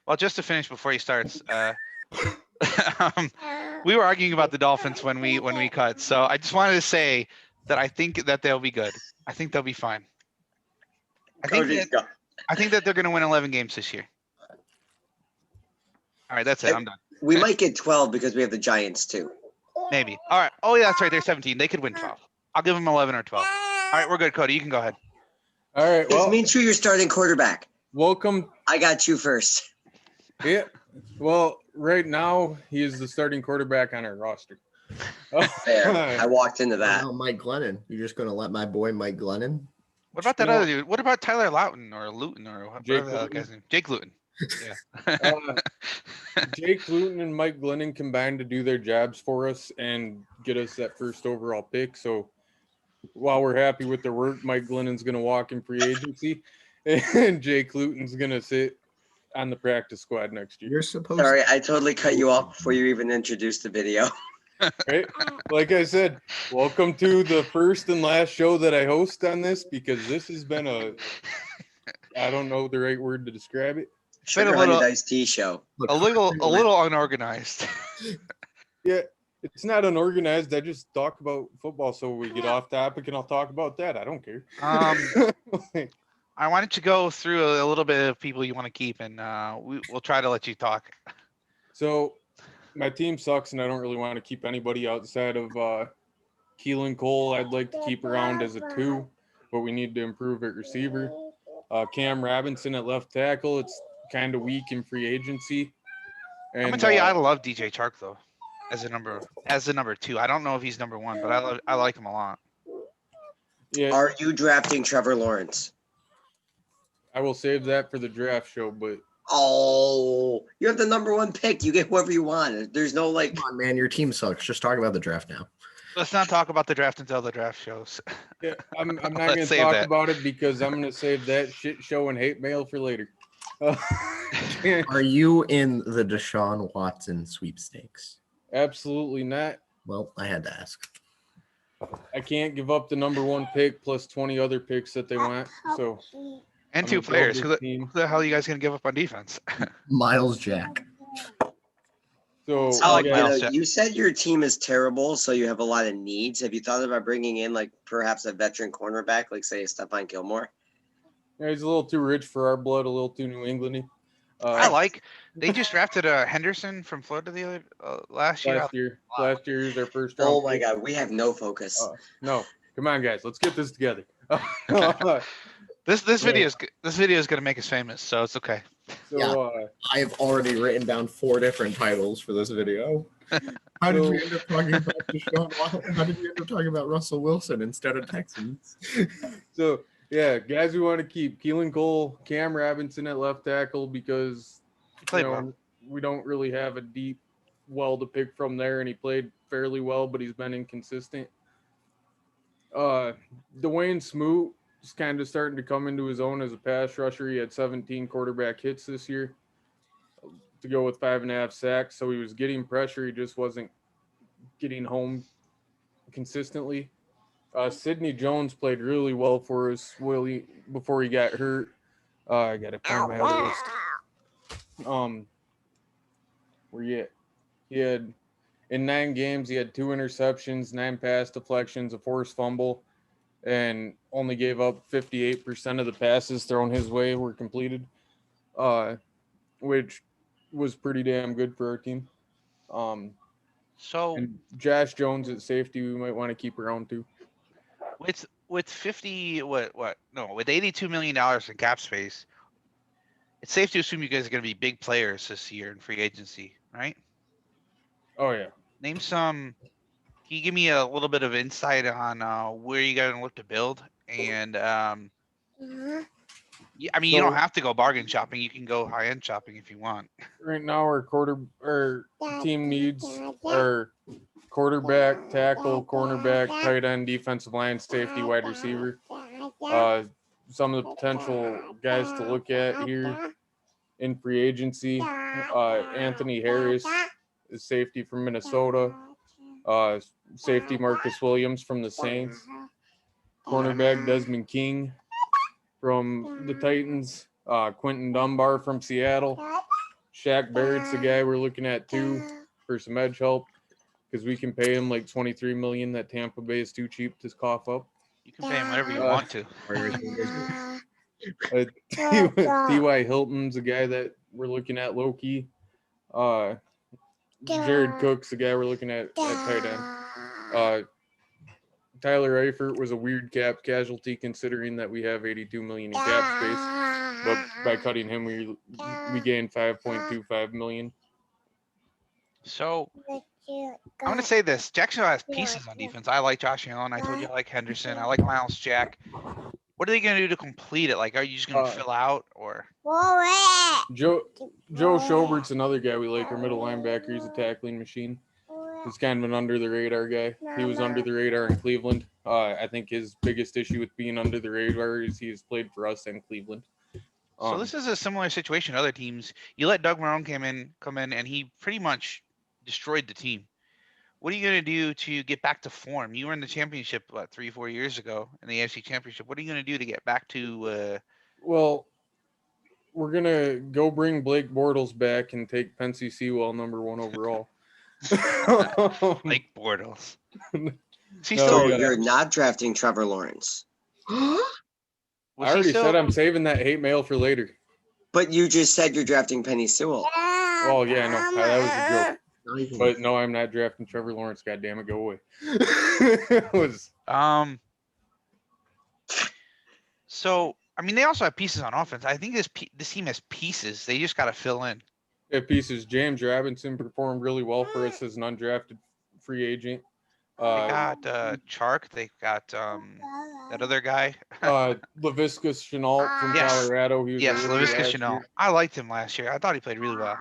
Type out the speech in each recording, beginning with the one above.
Well, just to finish before he starts, um, we were arguing about the Dolphins when we cut. So I just wanted to say that I think that they'll be good. I think they'll be fine. I think that they're going to win 11 games this year. All right, that's it. I'm done. We might get 12 because we have the Giants too. Maybe. All right. Oh yeah, that's right. They're 17. They could win 12. I'll give them 11 or 12. All right, we're good, Cody. You can go ahead. All right. Well, mean sure you're starting quarterback. Welcome. I got you first. Yeah. Well, right now he is the starting quarterback on our roster. Fair. I walked into that. Oh, Mike Glennon. You're just going to let my boy Mike Glennon? What about that other dude? What about Tyler Luton or whatever the guy's name? Jake Luton. Yeah. Jake Luton and Mike Glennon combined to do their jobs for us and get us that first overall pick. So while we're happy with their work, Mike Glennon's going to walk in free agency, and Jake Luton's going to sit on the practice squad next year. You're supposed. Sorry, I totally cut you off before you even introduced the video. Right? Like I said, welcome to the first and last show that I host on this, because this has been I don't know the right word to describe it. It's been a little iced tea show. A little unorganized. Yeah, it's not unorganized. I just talk about football, so we get off topic, and I'll talk about that. I don't care. I wanted to go through a little bit of people you want to keep, and we'll try to let you talk. So my team sucks, and I don't really want to keep anybody outside of Keelan Cole. I'd like to keep around as a 2, but we need to improve at receiver. Cam Robinson at left tackle. It's kind of weak in free agency. And, I'm gonna tell you, I love DJ Chark though, as a number 2. I don't know if he's number 1, but I like him a lot. Yeah. Are you drafting Trevor Lawrence? I will save that for the draft show, but you have the number 1 pick. You get whoever you want. There's no like. Come on, man, your team sucks. Just talk about the draft now. Let's not talk about the draft until the draft shows. Yeah, I'm not going to talk about it because I'm going to save that shit show and hate mail for later. Are you in the Deshaun Watson sweepstakes? Absolutely not. Well, I had to ask. I can't give up the number 1 pick plus 20 other picks that they want. So, and 2 players. Who the hell are you guys going to give up on defense? Miles Jack. So you said your team is terrible, so you have a lot of needs. Have you thought about bringing in like perhaps a veteran cornerback, like say Stephon Gilmore? Yeah, he's a little too rich for our blood, a little too New England-y. They just drafted Henderson from Florida the other last year. Last year is their first round. Oh my God, we have no focus. No, come on, guys, let's get this together. This video is gonna make us famous, so it's okay. So, yeah, I've already written down 4 different titles for this video. How did we end up talking about Deshaun Watson? How did we end up talking about Russell Wilson instead of Texans? So yeah, guys, we want to keep Keelan Cole, Cam Robinson at left tackle because we don't really have a deep well to pick from there, and he played fairly well, but he's been inconsistent. Dwayne Smoot is kind of starting to come into his own as a pass rusher. He had 17 quarterback hits this year to go with 5.5 sacks. So he was getting pressure. He just wasn't getting home consistently. Sidney Jones played really well for us before he got hurt. I got to find my other list. Where you at? He had in 9 games, he had 2 interceptions, 9 pass deflections, a forced fumble, and only gave up 58% of the passes thrown his way were completed, which was pretty damn good for our team. So and Josh Jones at safety, we might want to keep around too. With with $82 million in cap space, it's safe to assume you guys are going to be big players this year in free agency, right? Oh yeah. Name some. Can you give me a little bit of insight on where you guys look to build? And you don't have to go bargain shopping. You can go high end shopping if you want. Right now, our team needs our quarterback, tackle, cornerback, tight end, defensive line, safety, wide receiver. Some of the potential guys to look at here in free agency: Anthony Harris is safety from Minnesota. Safety Marcus Williams from the Saints. Cornerback Desmond King from the Titans. Quentin Dunbar from Seattle. Shaq Barrett's the guy we're looking at too for some edge help because we can pay him like $23 million that Tampa Bay is too cheap to cough up. You can pay him whatever you want to. T.Y. Hilton's a guy that we're looking at low key. Jared Cook's the guy we're looking at tight end. Tyler Eifert was a weird cap casualty considering that we have 82 million in cap space, but by cutting him, we gained 5.25 million. So I'm gonna say this: Jacksonville has pieces on defense. I like Josh Allen. I told you I like Henderson. I like Miles Jack. What are they gonna do to complete it? Like, are you just gonna fill out or? Joe Schobert's another guy we like. Our middle linebacker. He's a tackling machine. He's kind of an under the radar guy. He was under the radar in Cleveland. I think his biggest issue with being under the radar is he has played for us in Cleveland. So this is a similar situation to other teams. You let Doug Marrone come in, and he pretty much destroyed the team. What are you going to do to get back to form? You were in the championship, 3-4 years ago in the AFC Championship. What are you going to do to get back to? Well, we're going to go bring Blake Bortles back and take Pensy Sewell #1 overall. Blake Bortles. So you're not drafting Trevor Lawrence. I already said I'm saving that hate mail for later. But you just said you're drafting Penny Sewell. Oh yeah, no, that was a joke. But no, I'm not drafting Trevor Lawrence. God damn it, go away. So I mean, they also have pieces on offense. I think this team has pieces. They just got to fill in. Yeah, pieces. James Robinson performed really well for us as an undrafted free agent. They got Chark. They got that other guy. Laviska Shenault from Colorado. Laviska Shenault. I liked him last year. I thought he played really well.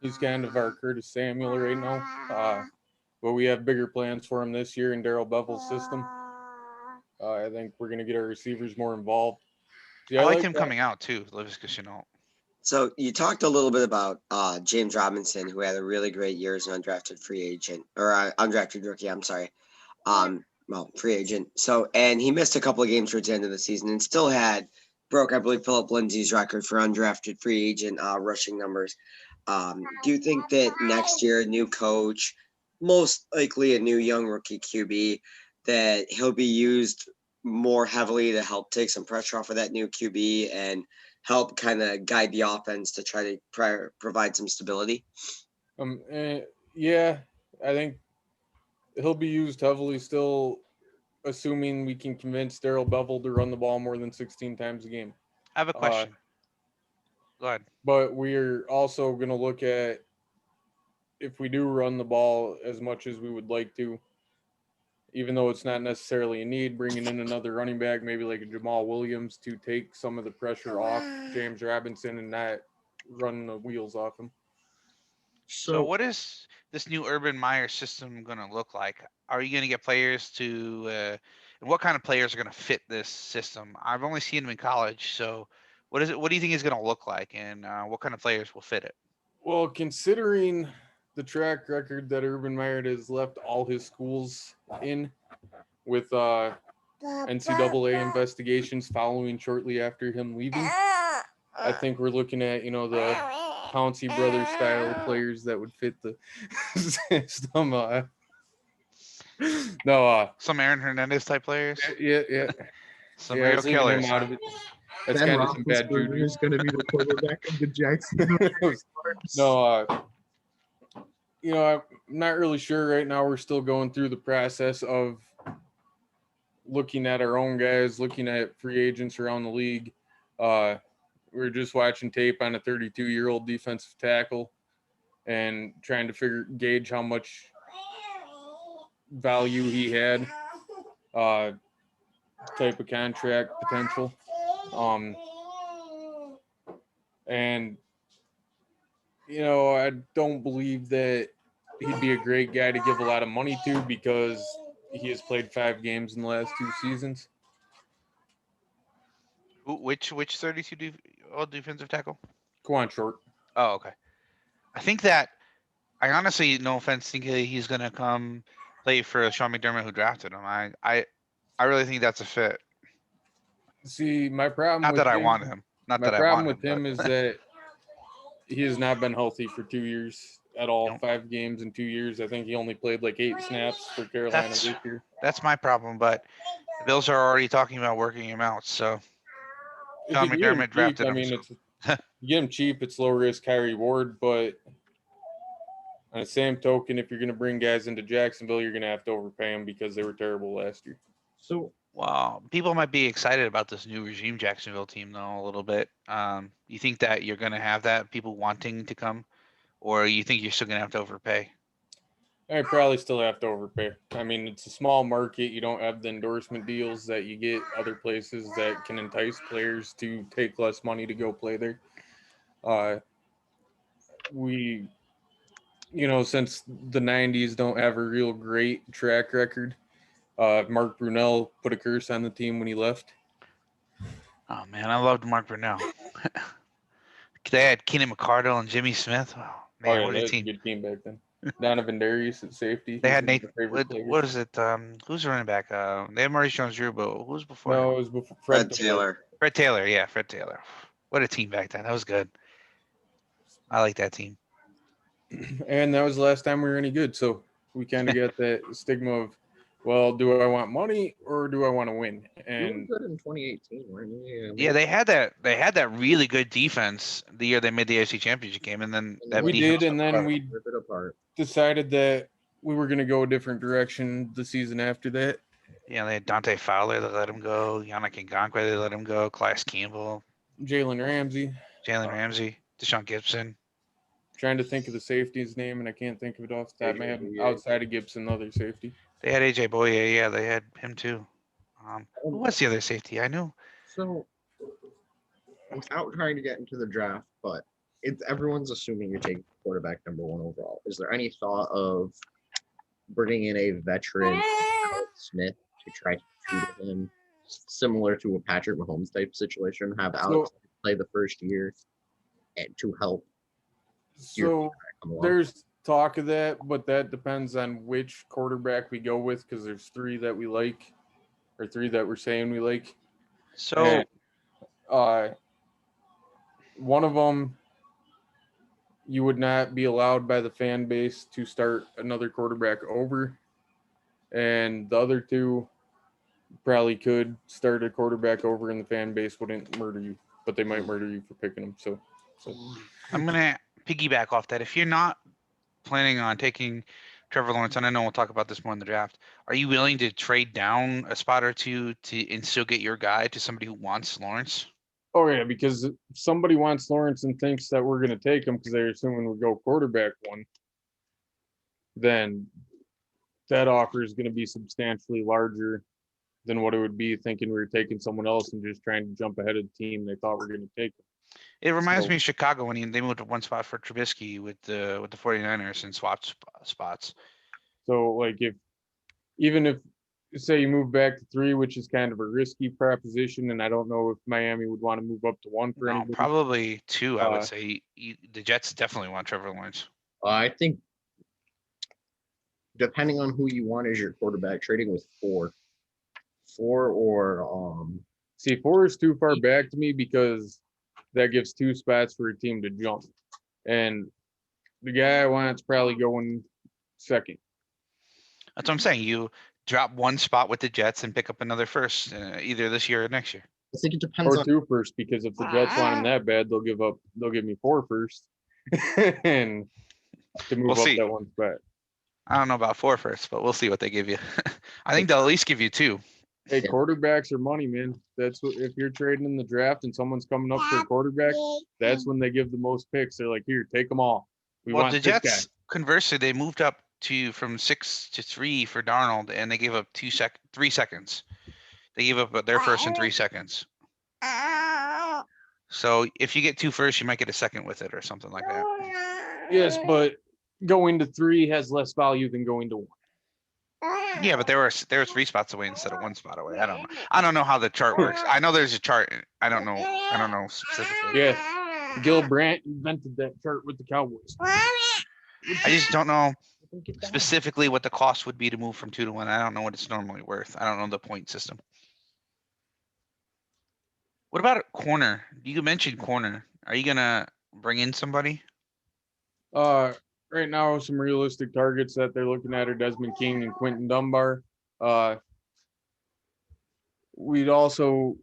He's kind of our Curtis Samuel right now. But we have bigger plans for him this year in Darrell Bevel's system. I think we're going to get our receivers more involved. I liked him coming out too, Laviska Shenault. So you talked a little bit about James Robinson, who had a really great year as an undrafted free agent or undrafted rookie. I'm sorry. Free agent. So, and he missed a couple of games towards the end of the season and still broke, I believe, Philip Lindsay's record for undrafted free agent rushing numbers. Do you think that next year, a new coach, most likely a new young rookie QB, that he'll be used more heavily to help take some pressure off of that new QB and help kind of guide the offense to try to provide some stability? Yeah, I think he'll be used heavily still, assuming we can convince Darrell Bevel to run the ball more than 16 times a game. I have a question. Go ahead. But we're also going to look at if we do run the ball as much as we would like to, even though it's not necessarily a need, bringing in another running back, maybe like a Jamal Williams, to take some of the pressure off James Robinson and not run the wheels off him. So what is this new Urban Meyer system going to look like? Are you going to get players to and what kind of players are going to fit this system? I've only seen them in college. So what do you think it's going to look like, and what kind of players will fit it? Well, considering the track record that Urban Meyer has left all his schools in with NCAA investigations following shortly after him leaving, I think we're looking at, the Pouncey Brothers style players that would fit the system. Some Aaron Hernandez type players. Yeah. Some real killers. Out of it. That's kind of some bad juju. Is going to be the quarterback of the Jacksonville. I'm not really sure right now. We're still going through the process of looking at our own guys, looking at free agents around the league. We're just watching tape on a 32-year-old defensive tackle and trying to gauge how much value he had, type of contract potential. And I don't believe that he'd be a great guy to give a lot of money to because he has played 5 games in the last 2 seasons. Which 32 defensive tackle? Quan Short. Oh, okay. I honestly, no offense, think he's going to come play for Sean McDermott, who drafted him. I really think that's a fit. See, my problem Not with that I him, want him. Not my that I problem want with him but... is that he has not been healthy for 2 years at all. Nope. 5 games in 2 years. I think he only played like 8 snaps for Carolina That's- this year. That's my problem, but the Bills are already talking about working him out. So If Sean you get him McDermott cheap, drafted I him, mean, so- it's you get him cheap, it's low risk, high reward. But on the same token, if you're going to bring guys into Jacksonville, you're going to have to overpay them because they were terrible last year. So wow, people might be excited about this new regime Jacksonville team though a little bit. You think that you're going to have that people wanting to come, or you think you're still going to have to overpay? I probably still have to overpay. I mean, it's a small market. You don't have the endorsement deals that you get other places that can entice players to take less money to go play there. We, since the 90s, don't have a real great track record. Mark Brunell put a curse on the team when he left. Oh man, I loved Mark Brunell. They had Keenan McCardle and Jimmy Smith. Oh man, what that a was a team! good team back then. Donovan Darius at safety. They He's had one of Nate. my favorite players. What is it? Who's the running back? They had Maurice Jones-Drew, but who's before No, him? it was before Fred Taylor. Fred Taylor. Yeah, Fred Taylor. What a team back then. That was good. I like that team. And that was the last time we were any good. So we kind of got that stigma of, well, do I want money or do I want to win? you And were good in 2018, weren't you? Yeah, they had that really good defense the year they made the AFC Championship game, and then that we defense did, and then we rip it apart. decided that we were going to go a different direction the season after that. Yeah, they had Dante Fowler, they let him go. Yannick Ngakoue, they let him go. Class Campbell, Jalen Ramsey. Jalen Ramsey, Deshaun Gibson. Trying to think of the safety's name, and I can't think of it off the top of my head. AJ. Outside of Gibson, other safety. They had AJ Boye. Yeah, they had him too. Who was the other safety? I knew. So, without trying to get into the draft, but everyone's assuming you're taking quarterback number 1 overall. Is there any thought of bringing in a veteran Alex Smith to try to tutor him, similar to a Patrick Mahomes type situation? Have Alex play the first year and to help. So come along? there's talk of that, but that depends on which quarterback we go with, because there's 3 that we like, or 3 that we're saying we like. So And, one of them, you would not be allowed by the fan base to start another quarterback over, and the other 2 probably could start a quarterback over, and the fan base wouldn't murder you, but they might murder you for picking them. So I'm gonna piggyback off that. If you're not planning on taking Trevor Lawrence, and I know we'll talk about this more in the draft, are you willing to trade down a spot or 2 and still get your guy to somebody who wants Lawrence? oh yeah, because if somebody wants Lawrence and thinks that we're going to take him because they're assuming we go quarterback 1, then that offer is going to be substantially larger than what it would be thinking we were taking someone else and just trying to jump ahead of the team they thought were going to take him. It reminds So- me of Chicago when they moved to 1 spot for Trubisky with the 49ers and swapped spots. So like even if say you move back to 3, which is kind of a risky proposition, and I don't know if Miami would want to move up to 1 for No, anybody. probably 2. I would Uh, say the Jets definitely want Trevor Lawrence. I think, depending on who you want as your quarterback, trading with 4 or See, 4 is too far back to me because that gives 2 spots for a team to jump. And the guy I want's probably going 2nd. That's what I'm saying. You drop 1 spot with the Jets and pick up another first, either this year or next year. I think it depends Or on 2 first, because if the Jets want him that bad, they'll give me 4 first. And to move We'll up see. that 1 spot. I don't know about 4 first, but we'll see what they give you. I think they'll at least give you 2. Hey, Yeah. quarterbacks are money, man. That's what, if you're trading in the draft and someone's coming up for a quarterback, that's when they give the most picks. They're like, here, take them all. We Well, want the this guy. Jets, conversely, they moved up from 6 to 3 for Darnold, and they gave up 3 seconds. They gave up their first in 3 seconds. So if you get 2 first, you might get a second with it or something like that. Yes, but going to 3 has less value than going to 1. Yeah, but there were 3 spots away instead of 1 spot away. I don't know how the chart works. I know there's a chart. I don't know specifically. Yeah, Gil Brandt invented that chart with the Cowboys. I just don't know specifically what the cost would be to move from 2 to 1. I don't know what it's normally worth. I don't know the point system. What about corner? You mentioned corner. Are you gonna bring in somebody? Right now, some realistic targets that they're looking at are Desmond King and Quentin Dunbar. We'd also,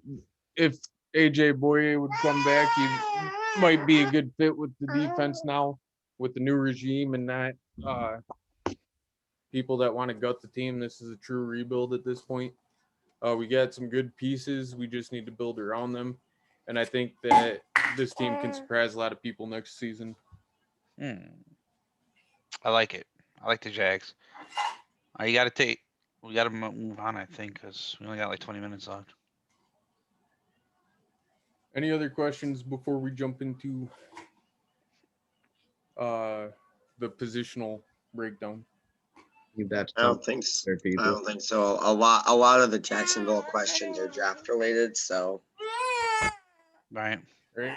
if AJ Boye would come back, he might be a good fit with the defense now, with the new regime and not people that want to gut the team. This is a true rebuild at this point. We got some good pieces. We just need to build around them. And I think that this team can surprise a lot of people next season. I like it. I like the Jags. We got to move on, I think, because we only got like 20 minutes left. Any other questions before we jump into the positional breakdown? You bet. I don't think so. There are I people. don't think so. A lot of the Jacksonville questions are draft related. So Right. Right.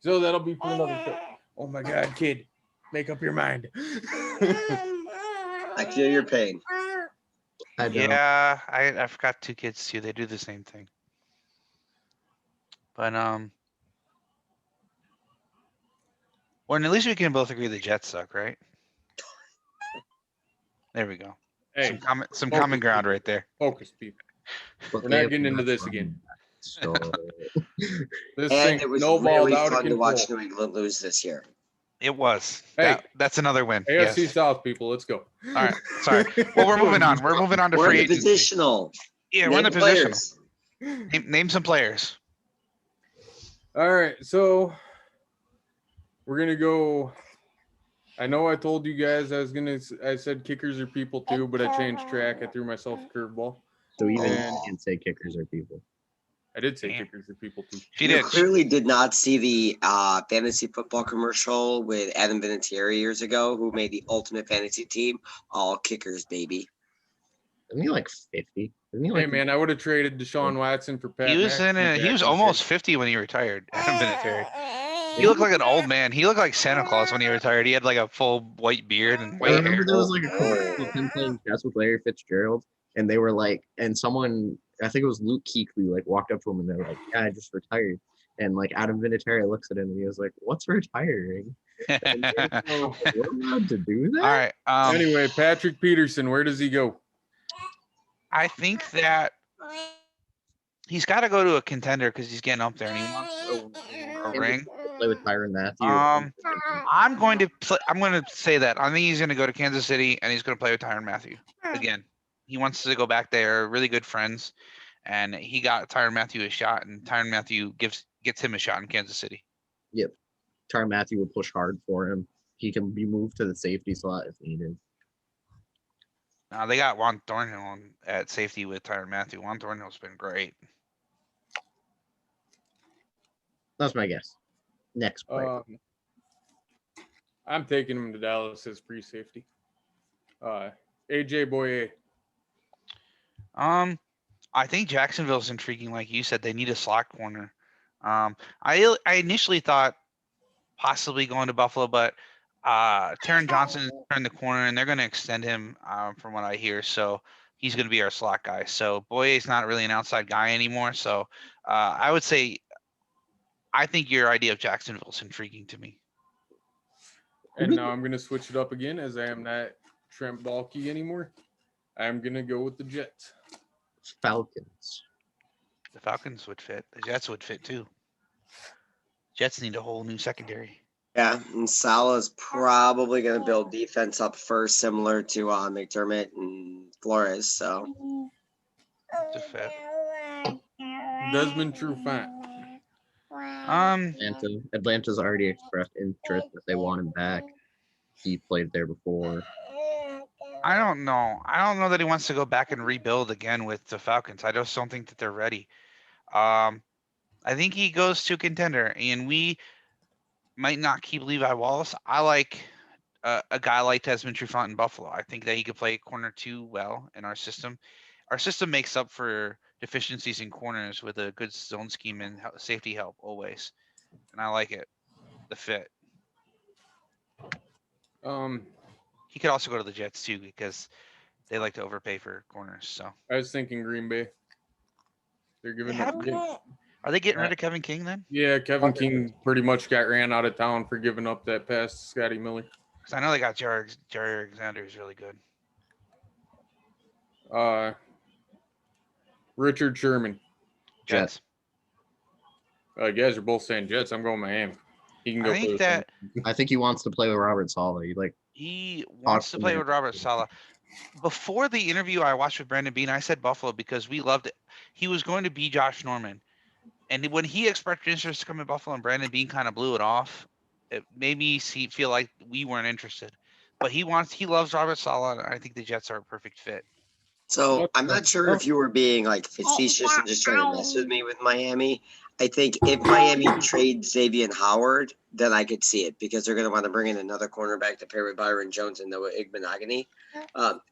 So that'll be for another show. Oh my God, kid, make up your mind. I feel your pain. I don't. Yeah, I've got 2 kids too. They do the same thing. But well, at least we can both agree the Jets suck, right? There we go. Hey, Some common ground right there. focus, people. But We're they not have getting into not this run again. that, So This And thing it was snowballed really out of fun to control. watch New England lose this year. It was. Hey. That's another win. AFC Yes. South, people, let's go. All right. Sorry. Well, we're moving on. We're moving on to We're free in the agency. positional. Yeah, we're in the Name positional. players. Name some players. All right, so we're gonna go. I know I told you guys I said kickers are people too, but I changed track. I threw myself a curveball. so even And- you can say kickers are people. I did say Damn. kickers are people too. She You did. clearly did not see the fantasy football commercial with Adam Vinatieri years ago, who made the ultimate fantasy team. All kickers, baby. Isn't he like 50? Isn't he Hey like man, I would have traded Deshaun Watson for Pat. He was McAfee he was back in almost the 50 when he retired. Adam Vinatieri. He looked like an old man. He looked like Santa Claus when he retired. He had like a full white beard and I white remember hair. there was like a commercial of him playing chess with Larry Fitzgerald, and they were like, and someone, I think it was Luke Kuechly, like walked up to him and they're like, "Yeah, I just retired." And like Adam Vinatieri looks at him and he was like, "What's retiring?" And they were like, we're allowed to do that. All right. Anyway, Patrick Peterson, where does he go? I think that he's got to go to a contender because he's getting up there and he wants a ring. Play with Tyrann Mathieu. I'm going to say that. I think he's going to go to Kansas City and he's going to play with Tyrann Mathieu again. He wants to go back there. Really good friends, and he got Tyrann Mathieu a shot, and Tyrann Mathieu gets him a shot in Kansas City. Yep. Tyrann Mathieu will push hard for him. He can be moved to the safety slot if needed. Now they got Juan Thornhill at safety with Tyrann Mathieu. Juan Thornhill's been great. That's my guess. Next player. I'm taking him to Dallas as free safety. AJ Boye. I think Jacksonville's intriguing, like you said. They need a slot corner. I initially thought possibly going to Buffalo, but Taron Johnson is turning the corner, and they're going to extend him from what I hear. So he's going to be our slot guy. So Boye's not really an outside guy anymore. So I would say I think your idea of Jacksonville is intriguing to me. And now I'm going to switch it up again as I am not Trent Baalke anymore. I'm going to go with the Jets. Falcons. The Falcons would fit. The Jets would fit too. Jets need a whole new secondary. Yeah, and Salah's probably going to build defense up first, similar to McDermott and Flores. So To fit. Desmond Trufant. Atlanta's already expressed interest if they want him back. He played there before. I don't know. I don't know that he wants to go back and rebuild again with the Falcons. I just don't think that they're ready. I think he goes to contender, and we might not keep Levi Wallace. I like a guy like Desmond Trufant in Buffalo. I think that he could play corner too well in our system. Our system makes up for deficiencies in corners with a good zone scheme and safety help always, and I like it. The fit. He could also go to the Jets too because they like to overpay for corners. So I was thinking Green Bay. They're giving up. Are they getting rid of Kevin King then? Yeah, Kevin King pretty much got ran out of town for giving up that pass to Scotty Miller. Because I know they got Jerry Alexander is really good. Richard Sherman. Jets. You guys are both saying Jets. I'm going Miami. He can go. I think that I think he wants to play with Robert Saleh. he wants to play with Robert Saleh. Before the interview I watched with Brandon Beane, I said Buffalo because we loved it. He was going to be Josh Norman. And when he expressed interest to come to Buffalo and Brandon Beane kind of blew it off, it made me feel like we weren't interested. But he loves Robert Saleh, and I think the Jets are a perfect fit. So I'm not sure if you were being like facetious and just trying to mess with me with Miami. I think if Miami trades Xavier Howard, then I could see it because they're going to want to bring in another cornerback to pair with Byron Jones and Noah Igbenogany.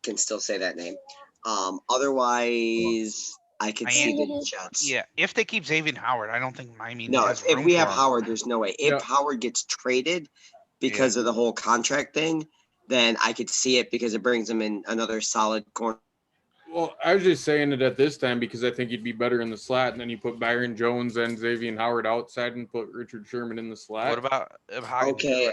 Can still say that name. Otherwise, I could see the Jets. Yeah, if they keep Xavier Howard, I don't think Miami. No, has if room we for have him. Howard, there's no way. If Howard gets traded because of the whole contract thing, then I could see it because it brings him in another solid corner. Well, I was just saying it at this time because I think he'd be better in the slot, and then you put Byron Jones and Xavier Howard outside and put Richard Sherman in the slot. What about Hagen? Okay,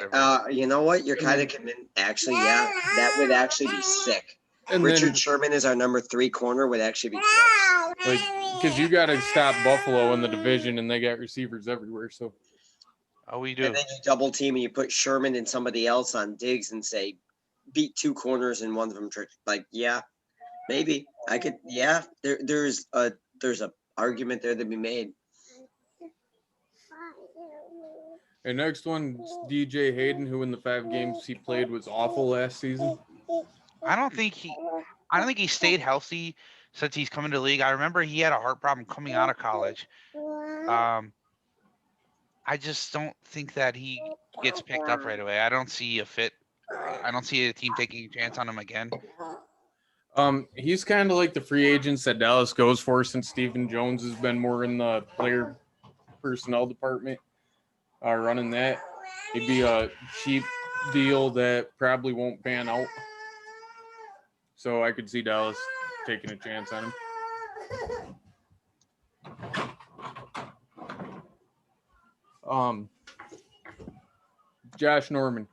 you know what? You're kind of convinced. Actually, yeah, that would actually be sick. And Richard Sherman is our number 3 corner would actually be flex. Like, because you got to stop Buffalo in the division, and they got receivers everywhere. So, we do. And then you double team and you put Sherman and somebody else on Diggs and say, beat 2 corners and one of them. Like, yeah, maybe I could. Yeah, there's a argument there to be made. And next one, DJ Hayden, who in the 5 games he played was awful last season. I don't think he stayed healthy since he's come into the league. I remember he had a heart problem coming out of college. I just don't think that he gets picked up right away. I don't see a fit. I don't see a team taking a chance on him again. He's kind of like the free agents that Dallas goes for since Stephen Jones has been more in the player personnel department, running that. He'd be a cheap deal that probably won't pan out. So I could see Dallas taking a chance on him. Josh Norman.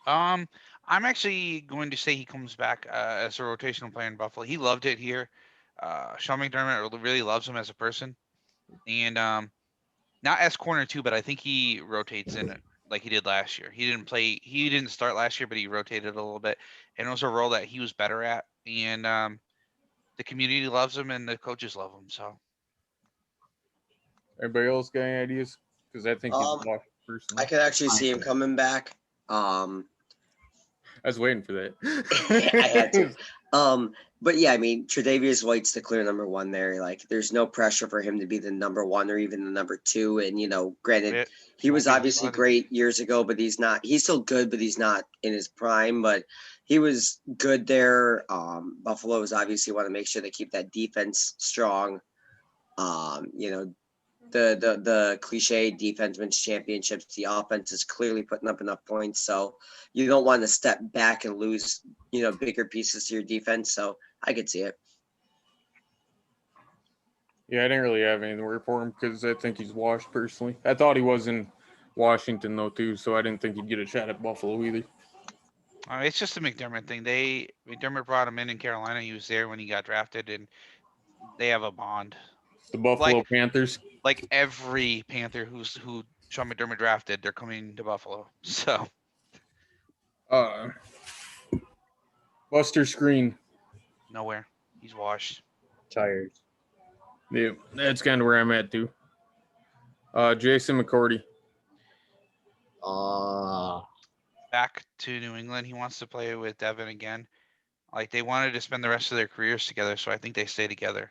I'm actually going to say he comes back as a rotational player in Buffalo. He loved it here. Sean McDermott really loves him as a person, and not as corner too, but I think he rotates in it like he did last year. He didn't start last year, but he rotated a little bit, and it was a role that he was better at, and the community loves him and the coaches love him. So, everybody else got any ideas? Because I think he's lost personally. I could actually see him coming back. I was waiting for that. I had to. But yeah, I mean, Tre'Davious White's the clear number 1 there. Like, there's no pressure for him to be the number 1 or even the number 2. And granted, he was obviously great years ago, but he's not. He's still good, but he's not in his prime. But he was good there. Buffalo is obviously want to make sure they keep that defense strong. The cliche defense wins championships. The offense is clearly putting up enough points, so you don't want to step back and lose, bigger pieces to your defense. So I could see it. Yeah, I didn't really have anything to work for him because I think he's washed personally. I thought he was in Washington though too, so I didn't think he'd get a shot at Buffalo either. It's just a McDermott thing. McDermott brought him in Carolina. He was there when he got drafted, and they have a bond. The Buffalo Panthers. Like every Panther who Sean McDermott drafted, they're coming to Buffalo. So, Buster Screen. Nowhere. He's washed. Tired. Yeah, that's kind of where I'm at too. Jason McCourty. Back to New England. He wants to play with Devin again. Like, they wanted to spend the rest of their careers together, so I think they stay together.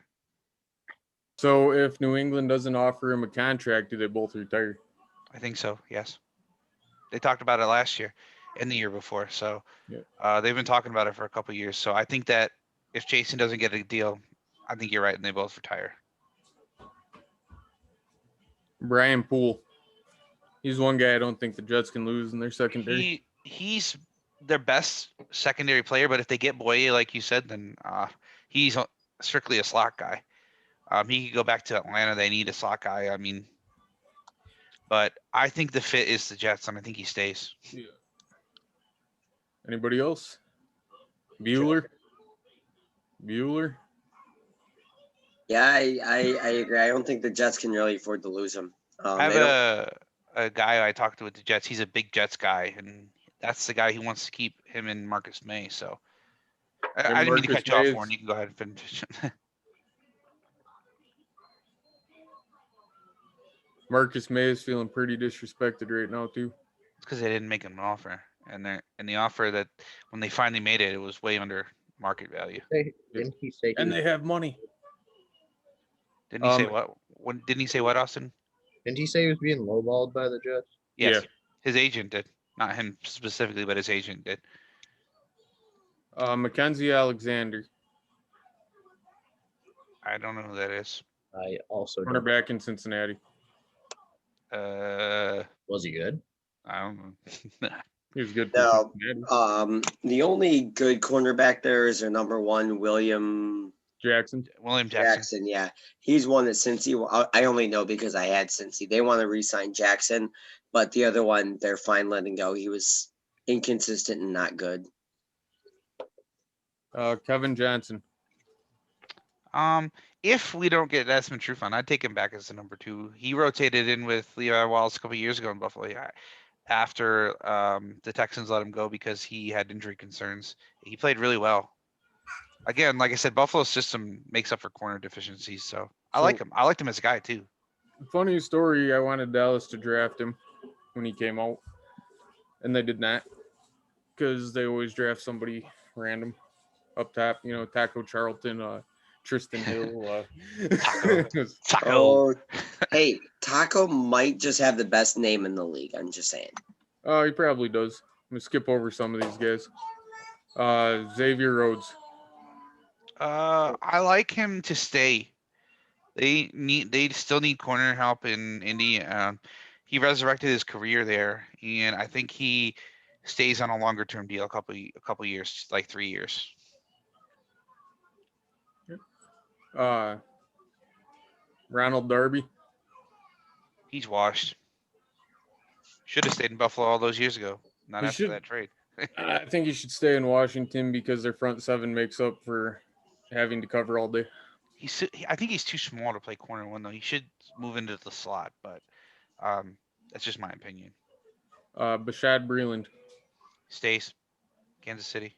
So if New England doesn't offer him a contract, do they both retire? I think so, yes. They talked about it last year and the year before. So they've been talking about it for a couple of years. So I think that if Jason doesn't get a deal, I think you're right, and they both retire. Brian Poole. He's one guy I don't think the Jets can lose in their secondary. He's their best secondary player, but if they get Boye, like you said, then he's strictly a slot guy. He could go back to Atlanta. They need a slot guy. I mean, but I think the fit is the Jets, and I think he stays. Yeah. Anybody else? Bueller. Yeah, I agree. I don't think the Jets can really afford to lose him. I They don't. have a guy I talked to with the Jets. He's a big Jets guy, and that's the guy who wants to keep him in Marcus May. So I didn't mean to Marcus cut you off, Mays. Warren. You can go ahead and finish. Marcus May is feeling pretty disrespected right now too. It's because they didn't make him an offer, and the offer that when they finally made it, it was way under market value. Didn't he say? And they have money. Didn't he say what? When didn't he say what, Austin? Didn't he say he was being lowballed by the Jets? Yes, Yeah. his agent did. Not him specifically, but his agent did. Mackenzie Alexander, I don't know who that is. I also don't. cornerback in Cincinnati. Was he good? I don't know. He was good for No. Cincinnati. The only good cornerback there is their number one, William Jackson. William Jackson. Jackson. Yeah, he's one that Cincy. I only know because I had Cincy. They want to re-sign Jackson, but the other one they're fine letting go. He was inconsistent and not good. Kevin Johnson. If we don't get Desmond Trufant, I'd take him back as the number 2. He rotated in with Levi Wallace a couple years ago in Buffalo. Yeah, after the Texans let him go because he had injury concerns. He played really well. Again, like I said, Buffalo's system makes up for corner deficiencies, so I like him. I liked him as a guy too. Funny story, I wanted Dallas to draft him when he came out, and they did not because they always draft somebody random up top. You know, Taco Charlton, Tristan Hill. Taco. Taco. Oh, hey, Taco might just have the best name in the league. I'm just saying. Oh, he probably does. I'm gonna skip over some of these guys. Xavier Rhodes. I like him to stay. They still need corner help in Indy. He resurrected his career there, and I think he stays on a longer term deal, a couple years, like 3 years. Ronald Darby. He's washed. Should have stayed in Buffalo all those years ago. Not He after should. that trade. I think he should stay in Washington because their front seven makes up for having to cover all day. I think he's too small to play corner 1 though. He should move into the slot, but that's just my opinion. Bashad Breeland. Stays. Kansas City.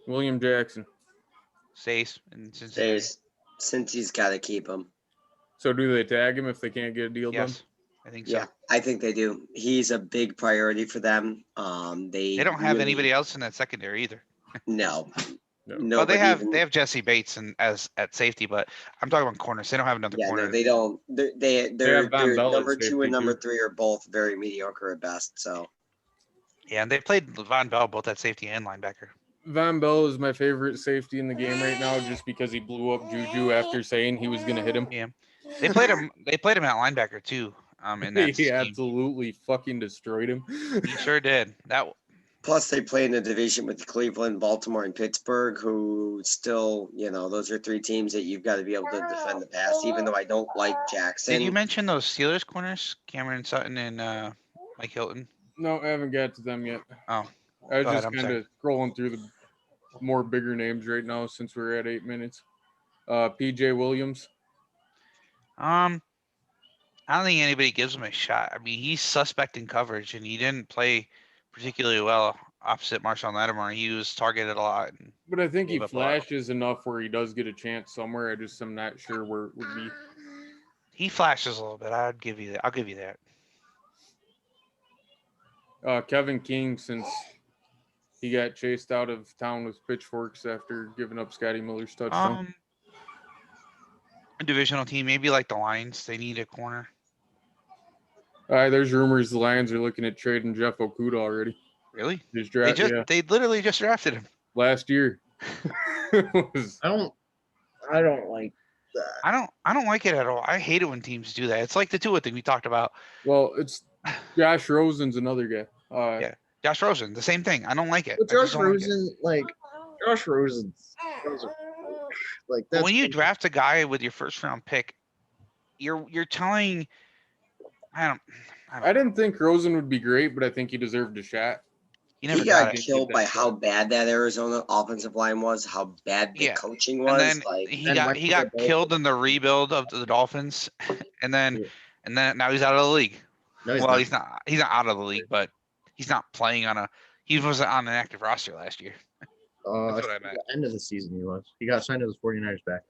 William Jackson. Stays in Cincinnati. Stays. Since he's got to keep him. So do they tag him if they can't get a deal done? Yes, I think so. Yeah, I think they do. He's a big priority for them. They don't have really- anybody else in that secondary either. No. No. Well, Nobody even- they have Jesse Bates at safety, but I'm talking about corners. They don't have another Yeah, corner. no, they don't. They're have Von Bell at number 2 safety, and number too. 3 are both very mediocre at best. So Yeah, and they played Von Bell both at safety and linebacker. Von Bell is my favorite safety in the game right now just because he blew up Juju after saying he was going to hit him. Yeah, they played him. They played him at linebacker too. In that He scheme. absolutely fucking destroyed him. He sure did. plus they play in the division with Cleveland, Baltimore, and Pittsburgh, who still, those are 3 teams that you've got to be able to defend the pass. Even though I don't like Jackson. Did you mention those Steelers corners, Cameron Sutton and Mike Hilton? No, I haven't got to them yet. Oh, I was go ahead, just I'm kind sorry. of scrolling through the more bigger names right now since we're at 8 minutes. PJ Williams. I don't think anybody gives him a shot. I mean, he's suspect in coverage, and he didn't play particularly well opposite Marshawn Lattimore. He was targeted a lot. But I think he Gave up a lot. flashes enough where he does get a chance somewhere. I'm not sure where it would be. He flashes a little bit. I'll give you that. Kevin King, since he got chased out of town with pitchforks after giving up Scotty Miller's touchdown. A divisional team, maybe like the Lions. They need a corner. There's rumors the Lions are looking at trading Jeff Okuda already. Really? They Literally just drafted him. last year. I don't like that. I don't like it at all. I hate it when teams do that. It's like the Tua thing we talked about. Well, it's Josh Rosen's another guy. Yeah. Josh Rosen, the same thing. I don't like it. But I just Josh don't like it. Rosen, Josh Rosen's Like But that's when you draft a guy with your first round pick, you're telling I don't I didn't think Rosen would be great, but I think he deserved a shot. you He never got got it. killed that by shot. how bad that Arizona offensive line was, how bad the Yeah. coaching And was. then Like he And got went he to the got killed in the rebuild of the Dolphins, and then now he's out of the league. no, he's Well, not. he's not out of the league, but he's not playing he wasn't on an active roster last year. I That's what I think meant. the end of the season he was. He got signed to the 49ers back.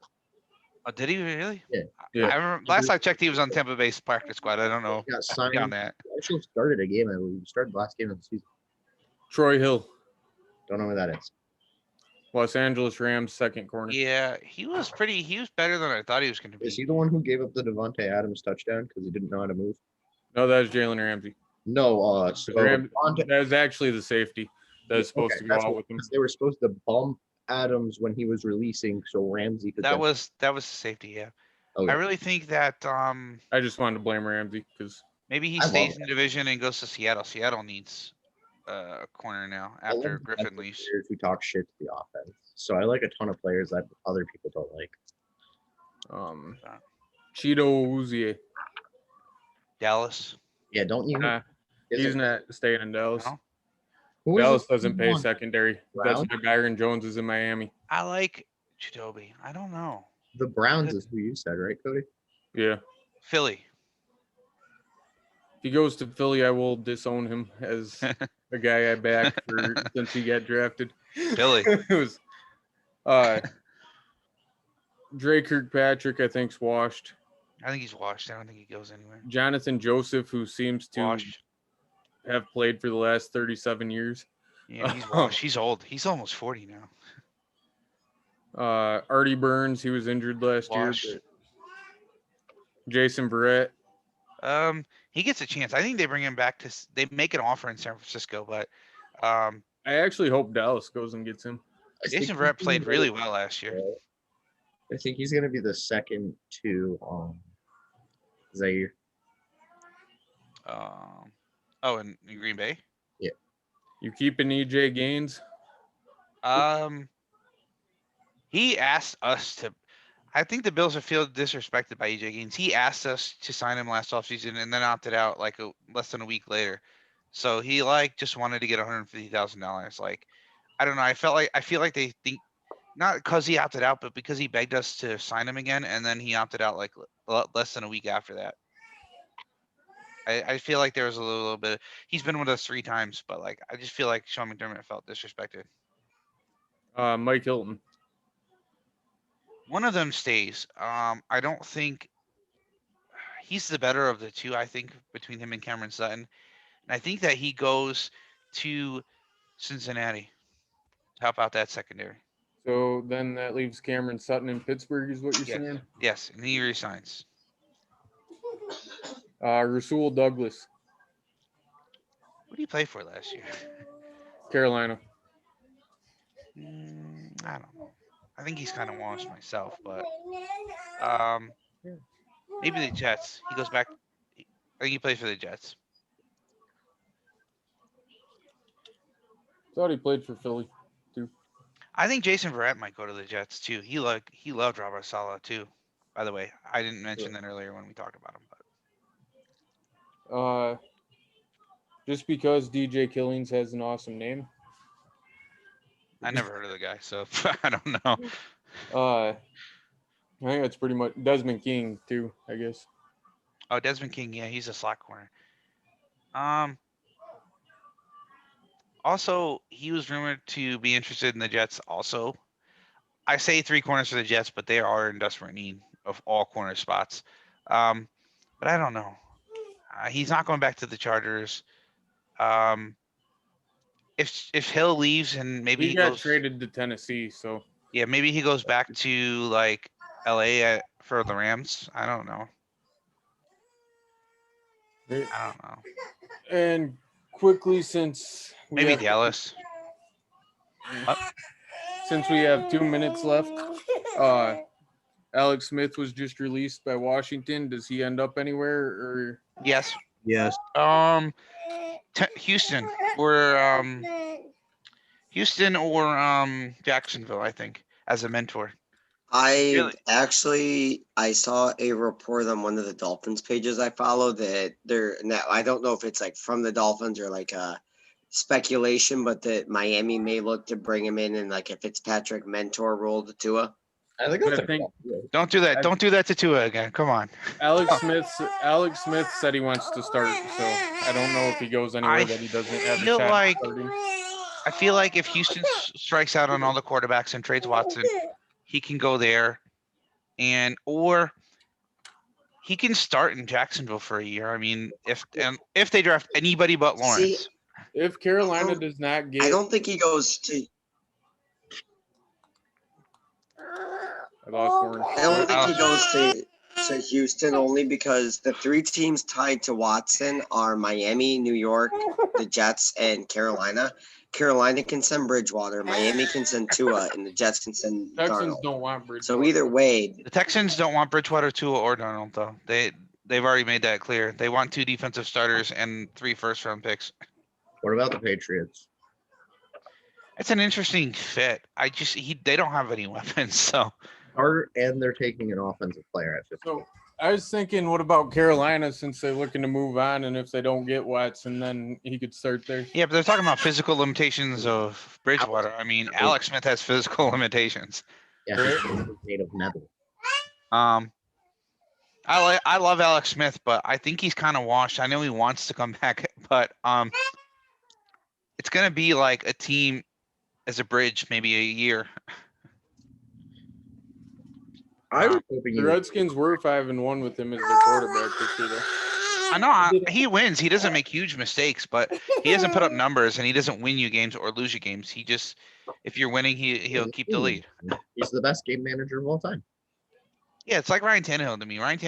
Oh, did he really? Yeah. Yeah. I remember, last I checked, he was on Tampa Bay's practice squad. I don't know He got beyond signed. that. He actually started a game. I believe he started the last game of the season. Troy Hill, Don't know who that is. Los Angeles Rams second corner. Yeah, he was better than I thought he was going to Is be. he the one who gave up the Devontae Adams touchdown because he didn't know how to move? No, that was Jalen Ramsey. No, so Devontae- That was actually the safety that was supposed to go that's out what- with him. because they were supposed to bump Adams when he was releasing, so Ramsey could. That then- was the safety. Yeah, Oh, I yeah. really think that I just wanted to blame Ramsey because maybe he I love stays in that. the division and goes to Seattle. Seattle needs a corner now I love after defensive Griffin leaves. players who talk shit to the offense. So I like a ton of players that other people don't like. Cheeto Uzie. Dallas. Yeah, don't you? Nah, is he's it- not staying in Dallas. No? who is Dallas it? doesn't pay One? secondary. Brown? That's why Byron Jones is in Miami. I like Chidobe. I don't know. The Browns is who you said, right, Cody? Yeah. Philly. If he goes to Philly, I will disown him as a guy I back for since he got drafted. Philly. It was Dre Kirkpatrick, I think's washed. I think he's washed. I don't think he goes anywhere. Jonathan Joseph, who seems to Washed. have played for the last 37 years. Yeah, he's washed. He's old. He's almost 40 now. Artie Burns, he was injured last Washed. year. But Jason Verrett. He gets a chance. I think they bring him back they make an offer in San Francisco, but I actually hope Dallas goes and gets him. I think Jason he's Verrett played gonna really be- well last year. I think he's going to be the second to Zaire. In Green Bay. You keeping EJ Gaines? He asked us to. I think the Bills are feel disrespected by EJ Gaines. He asked us to sign him last offseason and then opted out like less than a week later. So he just wanted to get $150,000. Like, I don't know. I feel like they think not because he opted out, but because he begged us to sign him again, and then he opted out like less than a week after that. I feel like there was a little bit. He's been with us 3 times, but like I just feel like Sean McDermott felt disrespected. Mike Hilton. One of them stays. I don't think he's the better of the two. I think between him and Cameron Sutton, and I think that he goes to Cincinnati. How about that secondary? So then that leaves Cameron Sutton in Pittsburgh, is what you're Yes. saying? Yes, and he resigns. Rasul Douglas, What did he play for last year? Carolina. I don't know. I think he's kind of washed myself, but maybe the Jets. He goes back. I think he plays for the Jets. Thought he played for Philly. I think Jason Verrett might go to the Jets too. He loved Robert Saleh too. By the way, I didn't mention that earlier when we talked about him, but Just because DJ Killings has an awesome name. I never heard of the guy, so I don't know. I think that's pretty much Desmond King too, I guess. Oh, Desmond King, yeah, he's a slot corner. Also, he was rumored to be interested in the Jets. Also, I say 3 corners for the Jets, but they are in desperate need of all corner spots. But I don't know. He's not going back to the Chargers. If Hill leaves and maybe He got goes traded to Tennessee, so yeah, maybe he goes back to like LA for the Rams. I don't know. I don't know. and quickly since we Maybe have, Dallas. since we have 2 minutes left, Alex Smith was just released by Washington. Does he end up anywhere or Yes. Yes. Houston or Jacksonville, I think, as a mentor. I saw a report on one of the Dolphins pages I follow that now I don't know if it's like from the Dolphins or like a speculation, but that Miami may look to bring him in like a Fitzpatrick mentor role to Tua. I think that's I think Don't do that. Don't do that to Tua again. Come on. Alex Smith said he wants to start, so I don't know if he goes anywhere that he doesn't have a feel shot like- at starting. I feel like if Houston strikes out on all the quarterbacks and trades Watson, he can go there, or he can start in Jacksonville for a year. I mean, if they draft anybody but Lawrence. See, If Carolina does not get, I don't think he goes to. I lost Lawrence. I don't think he goes to Houston only because the three teams tied to Watson are Miami, New York, the Jets, and Carolina. Carolina can send Bridgewater, Miami can send Tua, and the Jets can send Texans Darnold. don't want Bridgewater. So either way, The Texans don't want Bridgewater, Tua, or Darnold though. They've already made that clear. They want 2 defensive starters and 3 first-round picks. What about the Patriots? It's an interesting fit. They don't have any weapons, so And they're taking an offensive player at 50. So I was thinking, what about Carolina since they're looking to move on, and if they don't get Watson, then he could start there. yeah, but they're talking about physical limitations of Bridgewater. I mean, Alex Smith has physical limitations. Yeah, he's made of metal. I love Alex Smith, but I think he's kind of washed. I know he wants to come back, but it's gonna be like a team as a bridge, maybe a year. I was hoping The you Redskins were 5-1 with him as their quarterback this year, though. I know he wins. He doesn't make huge mistakes, but he doesn't put up numbers and he doesn't win you games or lose you games. He just, if you're winning, he'll keep the lead. He's the best game manager of all time. Yeah, it's like Ryan Tannehill to me. Ryan